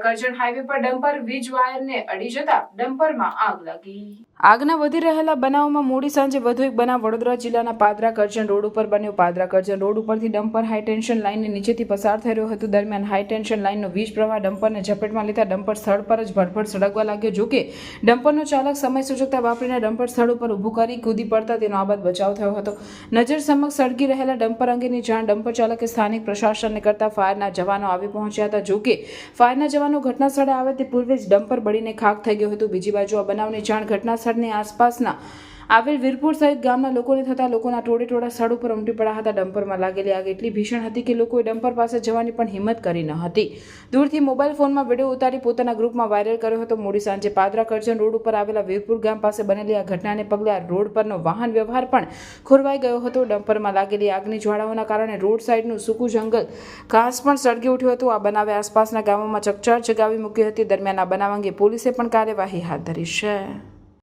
Karjan highway પર dumper વીજ વાયરને અડી જતા ડમ્પરમાં આગ લાગી। આગના વધી રહેલા બનાવમાં મોડી સાંજે વધુ એક બનાવ વડોદરા જિલ્લાના પાદરા કરજણ રોડ ઉપર બન્યો। પાદરા કરજણ રોડ ઉપરથી ડમ્પર હાઈ ટેન્શન લાઇનની નીચેથી પસાર થઈ રહ્યો હતો। દરમિયાન હાઈ ટેન્શન લાઇનનો વીજ પ્રવાહ ડમ્પરને ઝપેટમાં લેતા ડમ્પર સ્થળ પર જ ભડભડ સળગવા લાગ્યો। જોકે ડમ્પરનો ચાલક સમય સૂચકતા વાપરીને ડમ્પર સ્થળ ઉપર ઊભું કરી કૂદી પડતા તેનો આબાદ બચાવ થયો હતો। નજર સમક્ષ સળગી રહેલા ડમ્પર અંગેની જાણ ડમ્પર ચાલકે સ્થાનિક પ્રશાસનને કરતા ફાયરના જવાનો આવી પહોંચ્યા હતા। જોકે ફાયરના જવાનો ઘટના સ્થળે આવે તે પૂર્વે જ ડમ્પર બળીને ખાખ થઈ ગયું હતું। બીજી બાજુ આ બનાવની જાણ ઘટના સ્થળની આસપાસના આવેલ વીરપુર સહિત ગામના લોકોને થતા લોકોના ટોળે સ્થળ ઉપર ઉમટી પડ્યા હતા। ડમ્પરમાં લાગેલી આગ એટલી ભીષણ હતી કે લોકોએ ડમ્પર પાસે જવાની પણ હિંમત કરી ન હતી। દૂરથી મોબાઈલ ફોનમાં વિડીયો ઉતારી પોતાના ગ્રુપમાં વાયરલ કર્યો હતો। મોડી સાંજે પાદરા કરજણ રોડ ઉપર આવેલા વીરપુર ગામ પાસે બનેલી આ ઘટનાને પગલે આ રોડ પરનો વાહન વ્યવહાર પણ ખોરવાઈ ગયો હતો। ડમ્પરમાં લાગેલી આગની જ્વાળાઓના કારણે રોડ સાઈડનું સૂકું જંગલ ઘાસ પણ સળગી ઉઠ્યું હતું। આ બનાવે આસપાસના ગામોમાં ચકચાર જગાવી મૂકી હતી। દરમિયાન આ બનાવ અંગે પોલીસે પણ કાર્યવાહી હાથ ધરી છે।